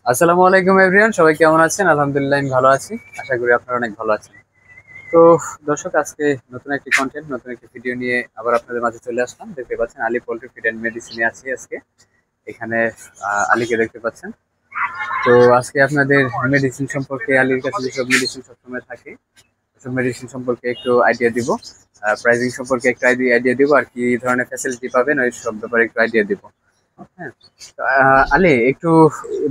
আসসালামু আলাইকুম এভরিওয়ান, সবাই কেমন আছেন? আলহামদুলিল্লাহ আমি ভালো আছি। আশা করি আপনারা অনেক ভালো আছেন। তো দর্শক, আজকে নতুন একটি কন্টেন্ট, নতুন একটি ভিডিও নিয়ে আবার আপনাদের মাঝে চলে আসলাম। দেখতে পাচ্ছেন আলী পোল্ট্রি ফিড অ্যান্ড মেডিসিনে আছি আজকে। এখানে আলীকে দেখতে পাচ্ছেন। তো আজকে আপনাদের মেডিসিন সম্পর্কে, আলীর কাছে যেসব মেডিসিন সবসময় থাকে সব মেডিসিন সম্পর্কে একটু আইডিয়া দিব। প্রাইসিং সম্পর্কে একটু আইডিয়া দিব, আর কি ধরনের ফ্যাসিলিটি পাবেন ওই সব ব্যাপারে একটু আইডিয়া দিব। হ্যাঁ, তো, আলী একটু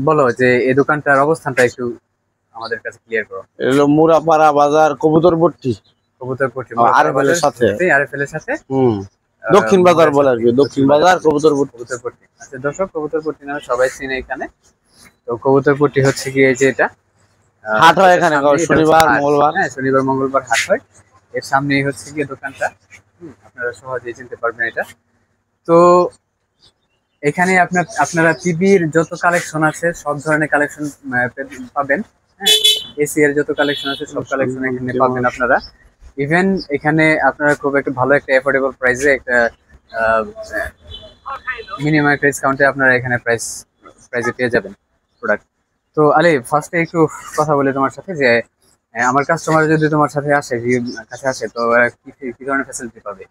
বলো যে এই দোকানটার অবস্থানটা একটু আমাদের কাছে ক্লিয়ার করো। এলো মুরাপাড়া বাজার কবুতরপট্টি কবুতরপট্টি আরএফএল এর সাথে। আরএফএল এর সাথে দক্ষিণ বাজার বলে আর কি, দক্ষিণ বাজার কবুতরপট্টি। আচ্ছা দর্শক, কবুতরপট্টি নামে সবাই চিনে এখানে। তো কবুতরপট্টি হচ্ছে কি, এই যে এটা হাট হয় এখানে শনিবার মঙ্গলবার। হ্যাঁ, শনিবার মঙ্গলবার হাট হয়। এর সামনেই হচ্ছে গিয়ে দোকানটা। আপনারা সহজেই চিনতে পারবেন এটা। তো এখানে আপনারা টিভির যত কালেকশন আছে সব ধরনের কালেকশন পাবেন। হ্যাঁ, এসি এর যত কালেকশন আছে সব কালেকশন এখানে পাবেন আপনারা। ইভেন এখানে আপনারা খুব একটা ভালো একটা অ্যাফোর্ডেবল প্রাইসে একটা মিনিমাম একটা ডিসকাউন্টে আপনারা এখানে প্রাইসে পেয়ে যাবেন প্রোডাক্ট। তো আরে ফার্স্টে একটু কথা বলি তোমার সাথে যে আমার কাস্টমার যদি তোমার সাথে আসে, কাছে আসে, তো কি ধরনের ফ্যাসিলিটি পাবে?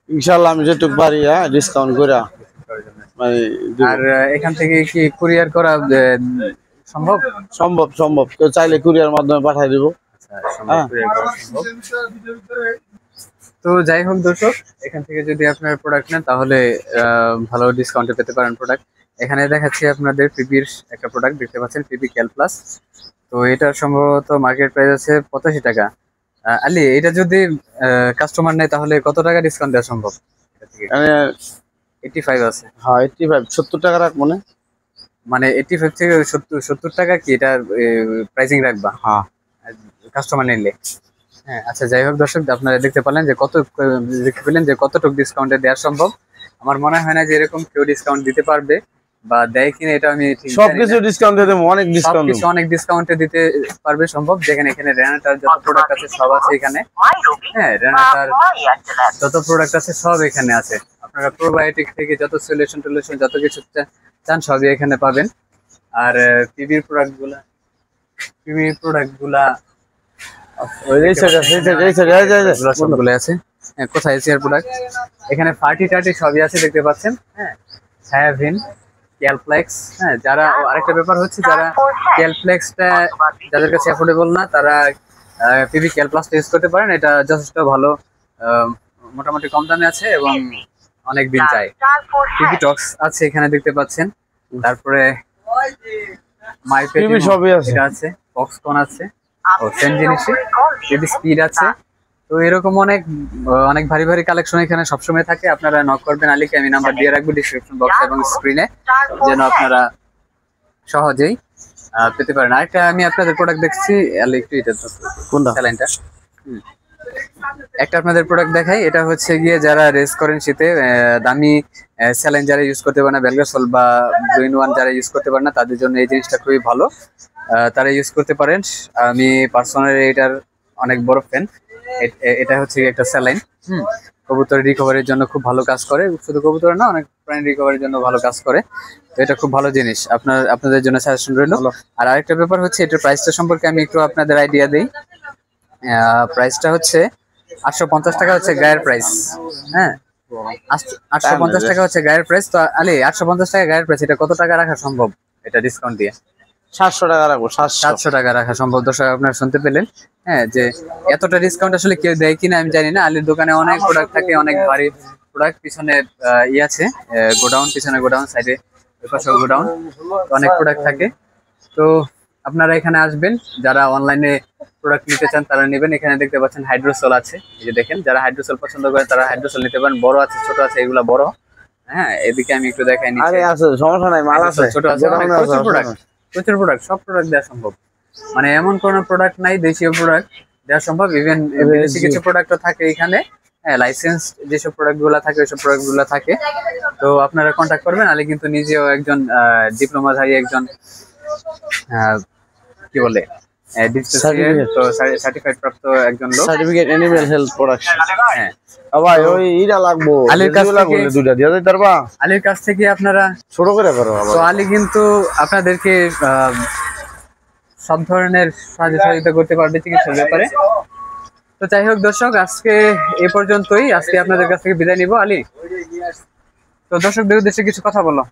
ইনশাআল্লাহ আমি যেটুকু পারি ডিসকাউন্ট করে মানে। আর এখান থেকে কি কুরিয়ার করা সম্ভব? সম্ভব সম্ভব, কেউ চাইলে কুরিয়ার মাধ্যমে পাঠিয়ে দিব। তো যাই হোক দর্শক, এখান থেকে যদি আপনার প্রোডাক্ট নেন তাহলে ভালো ডিসকাউন্টে পেতে পারেন প্রোডাক্ট। এখানে দেখাচ্ছি আপনাদের পিপির একটা প্রোডাক্ট, দেখতে পাচ্ছেন পিপি ক্যাল প্লাস। তো এটা সম্ভবত মার্কেট প্রাইস আছে 85 টাকা। আলী, এটা যদি কাস্টমার নেয় তাহলে কত টাকা ডিসকাউন্ট দেওয়া সম্ভব? 85 আছে। হ্যাঁ 85, 70 টাকা রাখ মানে 85 থেকে 70 টাকা কি এটা প্রাইসিং রাখবা? হ্যাঁ, কাস্টমার নিলে। হ্যাঁ আচ্ছা, যাই হোক দর্শক, আপনারা দেখতে পেলেন যে কতটুকু ডিসকাউন্টে দেওয়া সম্ভব। আমার মনে হয় না যে এরকম কেউ ডিসকাউন্ট দিতে পারবে বা দেয় কিনা, এটা আমি ঠিক সবকিছু ডিসকাউন্ট দিতে, অনেক ডিসকাউন্টে দিতে পারবে সম্ভব। যেখানে এখানে রেনাটার যত প্রোডাক্ট আছে সব আছে এখানে। হ্যাঁ, রেনাটার যত প্রোডাক্ট আছে সব এখানে আছে। আপনারা প্রোবায়োটিক থেকে যত সলিউশন যত কিছু চান সবই এখানে পাবেন। আর পিবির প্রোডাক্টগুলা সবগুলো আছে। কোথায় এসিআর প্রোডাক্ট? এখানে ফার্টি টার্টি সবই আছে, দেখতে পাচ্ছেন। হ্যাঁ, সায়াভিন, ক্যালপ্লেক্স। হ্যাঁ, যারা আরেকটা ব্যাপার হচ্ছে, যারা ক্যালপ্লেক্সটা যাদের কাছে অ্যাফোর্ডেবল না, তারা পিবি ক্যালপ্লাসটা ইউজ করতে পারেন। এটা যথেষ্ট ভালো, মোটামুটি কম দামে আছে এবং অনেক দিন যায়। পিবি টক্স আছে এখানে, দেখতে পাচ্ছেন। তারপরে মাইপেটি সবই আছে, এটা আছে, ফক্সকন আছে, ও সেম জিনিসই পিবি স্পিড আছে। তো এরকম অনেক অনেক ভারী ভারী কালেকশন এখানে সবসময় থাকে। আপনারা নক করবেন আলীকে, আমি নাম্বার দিয়ে রাখবো ডিসক্রিপশন বক্সে এবং স্ক্রিনে, যেন আপনারা সহজেই পেতে পারেন। আরেকটা আমি আপনাদের প্রোডাক্ট দেখছি, আলী একটু এটা কোনটা স্যালাইনটা একটা আপনাদের প্রোডাক্ট দেখাই। এটা হচ্ছে গিয়ে যারা রেস করেন শীতে, দামি স্যালাইন যারা ইউজ করতে পারে না, বেলগাসল বা ব্লু ওয়ান যারা ইউজ করতে পারে না, তাদের জন্য এই জিনিসটা খুবই ভালো। তারা ইউজ করতে পারেন। আমি পার্সোনালি এটার অনেক বড় ফ্যান। এটা হচ্ছে একটা স্যালাইন। কবুতর রিকভারির জন্য খুব ভালো কাজ করে। শুধু কবুতর না, অনেক প্রাণী রিকভারির জন্য ভালো কাজ করে। তো এটা খুব ভালো জিনিস, আপনাদের জন্য সাজেশন রইল। আর আরেকটা ব্যাপার হচ্ছে, এটার প্রাইসটা সম্পর্কে আমি একটু আপনাদের আইডিয়া দিই। প্রাইসটা হচ্ছে 850 টাকা হচ্ছে গায়ের প্রাইস। হ্যাঁ, 850 টাকা হচ্ছে গায়ের প্রাইস। তো আলী, 850 টাকা গায়ের প্রাইস, এটা কত টাকা রাখা সম্ভব এটা ডিসকাউন্ট দিয়ে? 700 টাকা রাখবো। 700 টাকা রাখা সম্ভব। দর্শক, আপনারা শুনতে পেলেন। হ্যাঁ, যে এতটা ডিসকাউন্ট আসলে কেউ দেয় কিনা আমি জানি না। আলীর দোকানে অনেক প্রোডাক্ট থাকে, অনেক ভারী প্রোডাক্ট। পিছনে আছে গোডাউন, পিছনে গোডাউন, সাইডে ওই পাশে গোডাউন, অনেক প্রোডাক্ট থাকে। তো আপনারা এখানে আসবেন, যারা অনলাইনে প্রোডাক্ট নিতে চান তারা নেবেন। এখানে দেখতে পাচ্ছেন হাইড্রোসোল আছে, এই যে দেখেন। যারা হাইড্রোসোল পছন্দ করে তারা হাইড্রোসোল নিতে পারেন। বড় আছে, ছোট আছে, এগুলা বড়। হ্যাঁ, এদিকে আমি একটু দেখাই নিচ্ছি। আরে আছে, সমস্যা নাই, মাল আছে, ছোট আছে, প্রচুর প্রোডাক্ট, সব প্রোডাক্ট দেওয়া সম্ভব। মানে এমন কোনো প্রোডাক্ট নাই দেশীয় প্রোডাক্ট দেওয়া সম্ভব। ইভেন বিদেশি কিছু প্রোডাক্টও থাকে এখানে। হ্যাঁ, লাইসেন্স যেসব প্রোডাক্ট গুলা থাকে ওইসব প্রোডাক্ট গুলা থাকে। তো আপনারা কন্ট্যাক্ট করবেন। আলী কিন্তু নিজেও একজন ডিপ্লোমাধারী একজন কি বলে Certificate. তো সার্টিফাইড প্রাপ্ত একজন লোক। Certificate animal health production. হ্যাঁ ভাই ওই ইটা লাগবো, আলীর কাছ যেগুলা থেকে- বললে দুইটা দিয়ে দিতে পারবা? আলীর কাছ থেকে আপনারা, ছোট করে করো আবার। তো আলী কিন্তু আপনাদেরকে সব ধরনের সাহায্য সহযোগিতা করতে পারবে চিকিৎসার ব্যাপারে। তো যাই হোক দর্শক, আজকে এ পর্যন্তই। আজকে আপনাদের কাছ থেকে বিদায় নিব। আলী, তো দর্শকদের উদ্দেশ্যে কিছু কথা বলো।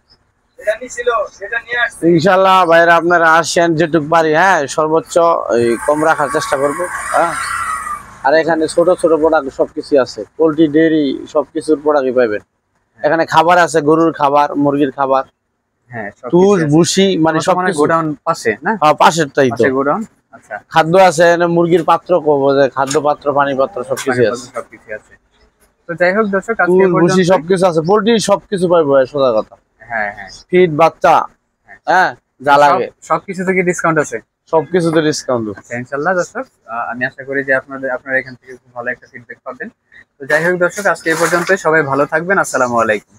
ইনশাল্লাহ ভাইরা আপনারা আসেন, যেটুক পারি হ্যাঁ সর্বোচ্চ এই কম রাখার চেষ্টা করবো হ্যাঁ। আর এখানে ছোট ছোট প্রোডাক্ট সবকিছু আছে, পোল্ট্রি ডেয়ারি সবকিছুর প্রোডাক্টই পাইবেন এখানে। খাবার আছে, গরুর খাবার, মুরগির খাবার, হ্যাঁ তুষ ভুসি, মানে সবকিছু। গোডাউন পাশে না? পাশেরটাই তো। পাশে গোডাউন। আচ্ছা, খাদ্য আছে এখানে, মুরগির পাত্র খাদ্য পাত্র, পানি পাত্র সবকিছু আছে। সবকিছু আছে। তো যাই হোক দর্শক, আজকে তুষ এ ভুসি পর্যন্তই। সবকিছু আছে, পোল্ট্রি সবকিছু পাইবো সোজা কথা। হ্যাঁ হ্যাঁ, ফিড, বাচ্চা, হ্যাঁ যা লাগে সবকিছু থেকে ডিসকাউন্ট আছে। সবকিছুতে ডিসকাউন্ট। আচ্ছা ইনশাল্লাহ দর্শক, আমি আশা করি যে আপনারা এখান থেকে খুব ভালো একটা ফিডব্যাক পাবেন। তো যাই হোক দর্শক, আজকে এই পর্যন্তই। সবাই ভালো থাকবেন। আসসালামু আলাইকুম।